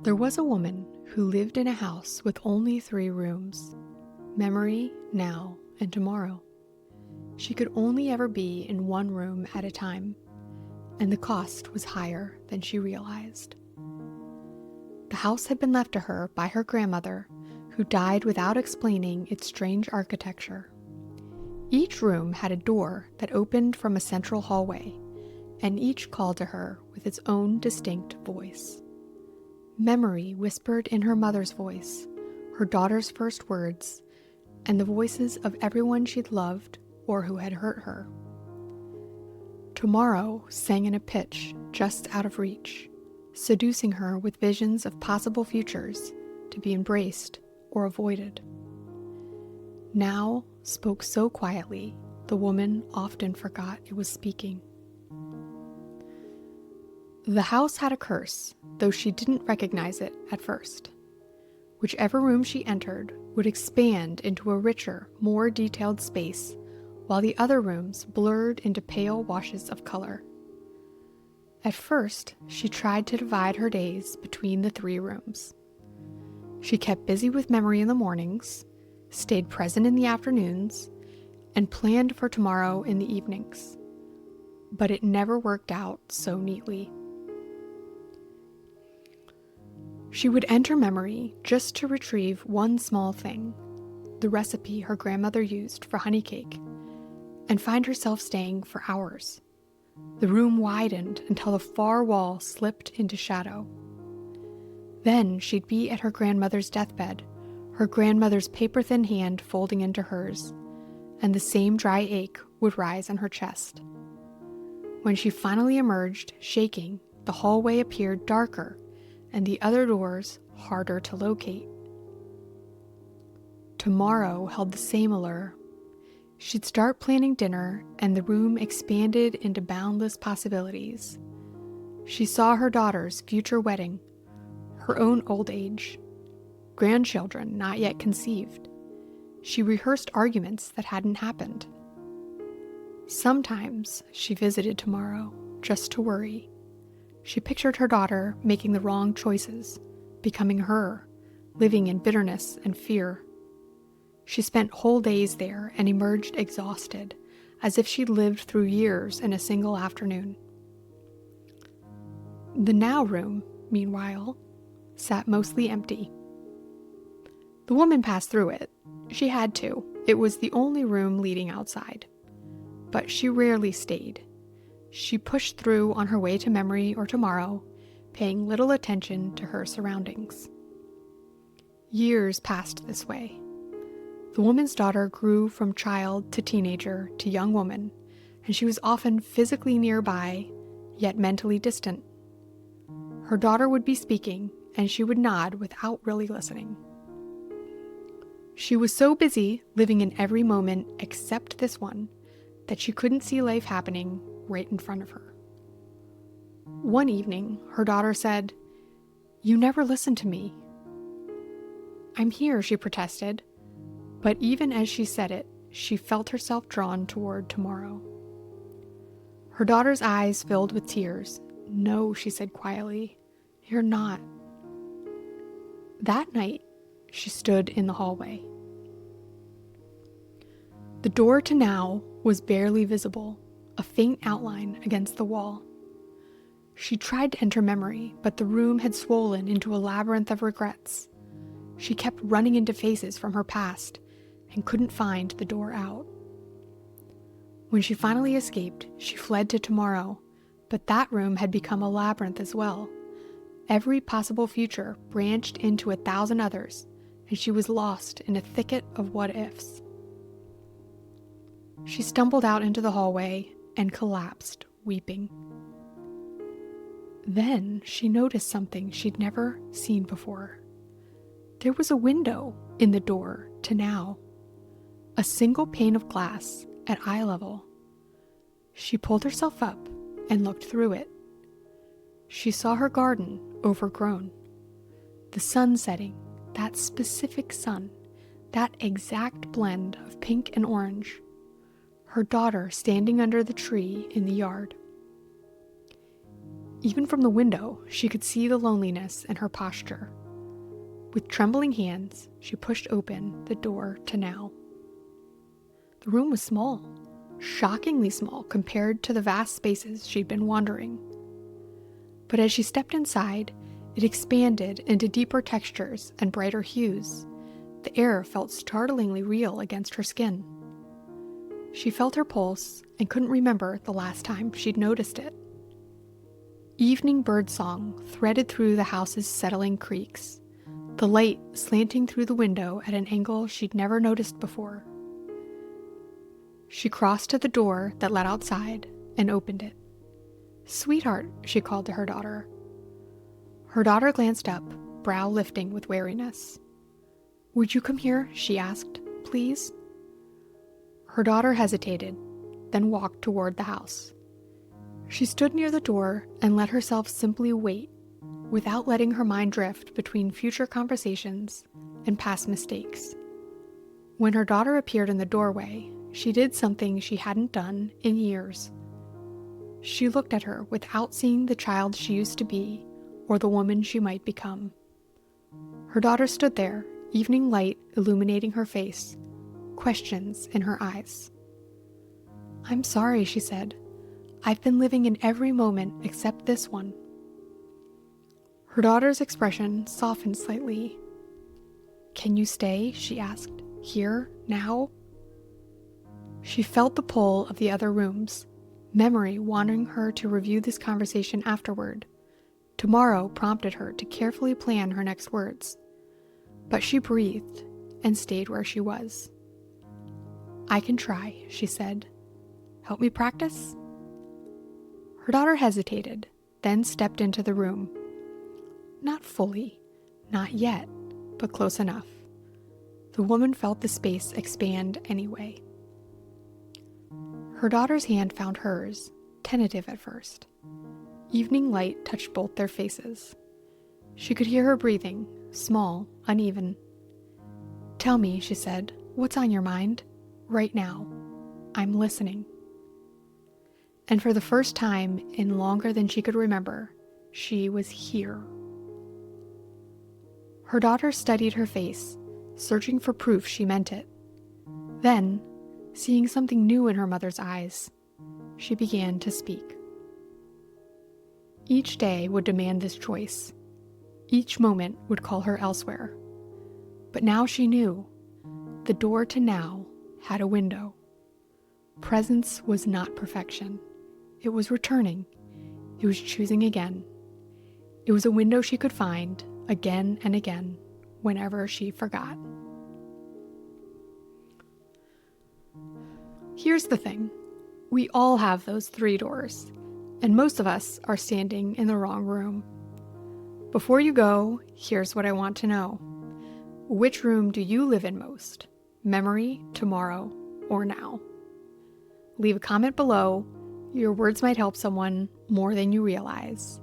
There was a woman who lived in a house with only 3 rooms: memory, now, and tomorrow. She could only ever be in one room at a time, and the cost was higher than she realized. The house had been left to her by her grandmother, who died without explaining its strange architecture. Each room had a door that opened from a central hallway, and each called to her with its own distinct voice. Memory whispered in her mother's voice, her daughter's first words, and the voices of everyone she'd loved or who had hurt her. Tomorrow sang in a pitch just out of reach, seducing her with visions of possible futures to be embraced or avoided. Now spoke so quietly, the woman often forgot it was speaking. The house had a curse, though she didn't recognize it at first. Whichever room she entered would expand into a richer, more detailed space, while the other rooms blurred into pale washes of color. At first, she tried to divide her days between the 3 rooms. She kept busy with memory in the mornings, stayed present in the afternoons, and planned for tomorrow in the evenings. But it never worked out so neatly. She would enter memory just to retrieve one small thing, the recipe her grandmother used for honey cake, and find herself staying for hours. The room widened until the far wall slipped into shadow. Then she'd be at her grandmother's deathbed, her grandmother's paper-thin hand folding into hers, and the same dry ache would rise in her chest. When she finally emerged, shaking, the hallway appeared darker, and the other doors harder to locate. Tomorrow held the same allure. She'd start planning dinner, and the room expanded into boundless possibilities. She saw her daughter's future wedding, her own old age, grandchildren not yet conceived. She rehearsed arguments that hadn't happened. Sometimes she visited tomorrow just to worry. She pictured her daughter making the wrong choices, becoming her, living in bitterness and fear. She spent whole days there and emerged exhausted, as if she'd lived through years in a single afternoon. The now room, meanwhile, sat mostly empty. The woman passed through it. She had to. It was the only room leading outside. But she rarely stayed. She pushed through on her way to memory or tomorrow, paying little attention to her surroundings. Years passed this way. The woman's daughter grew from child to teenager to young woman, and she was often physically nearby, yet mentally distant. Her daughter would be speaking, and she would nod without really listening. She was so busy living in every moment except this one that she couldn't see life happening right in front of her. One evening, her daughter said, "You never listen to me." "I'm here," she protested, but even as she said it, she felt herself drawn toward tomorrow. Her daughter's eyes filled with tears. "No," she said quietly, "you're not." That night, she stood in the hallway. The door to now was barely visible, a faint outline against the wall. She tried to enter memory, but the room had swollen into a labyrinth of regrets. She kept running into faces from her past and couldn't find the door out. When she finally escaped, she fled to tomorrow, but that room had become a labyrinth as well. Every possible future branched into 1,000 others, and she was lost in a thicket of what-ifs. She stumbled out into the hallway and collapsed, weeping. Then she noticed something she'd never seen before. There was a window in the door to now, a single pane of glass at eye level. She pulled herself up and looked through it. She saw her garden overgrown, the sun setting, that specific sun, that exact blend of pink and orange, her daughter standing under the tree in the yard. Even from the window, she could see the loneliness in her posture. With trembling hands, she pushed open the door to now. The room was small, shockingly small compared to the vast spaces she'd been wandering. But as she stepped inside, it expanded into deeper textures and brighter hues. The air felt startlingly real against her skin. She felt her pulse and couldn't remember the last time she'd noticed it. Evening birdsong threaded through the house's settling creaks, the light slanting through the window at an angle she'd never noticed before. She crossed to the door that led outside and opened it. "Sweetheart," she called to her daughter. Her daughter glanced up, brow lifting with wariness. "Would you come here?" she asked. "Please?" Her daughter hesitated, then walked toward the house. She stood near the door and let herself simply wait, without letting her mind drift between future conversations and past mistakes. When her daughter appeared in the doorway, she did something she hadn't done in years. She looked at her without seeing the child she used to be or the woman she might become. Her daughter stood there, evening light illuminating her face, questions in her eyes. "I'm sorry," she said. "I've been living in every moment except this one." Her daughter's expression softened slightly. "Can you stay?" she asked. "Here? Now?" She felt the pull of the other rooms, memory wanting her to review this conversation afterward. Tomorrow prompted her to carefully plan her next words. But she breathed and stayed where she was. "I can try," she said. "Help me practice?" Her daughter hesitated, then stepped into the room. Not fully, not yet, but close enough. The woman felt the space expand anyway. Her daughter's hand found hers, tentative at first. Evening light touched both their faces. She could hear her breathing, small, uneven. "Tell me," she said, "what's on your mind? Right now. I'm listening." And for the first time in longer than she could remember, she was here. Her daughter studied her face, searching for proof she meant it. Then, seeing something new in her mother's eyes, she began to speak. Each day would demand this choice. Each moment would call her elsewhere. But now she knew. The door to now had a window. Presence was not perfection. It was returning. It was choosing again. It was a window she could find again and again whenever she forgot. Here's the thing. We all have those 3 doors, and most of us are standing in the wrong room. Before you go, here's what I want to know. Which room do you live in most? Memory, tomorrow, or now? Leave a comment below. Your words might help someone more than you realize.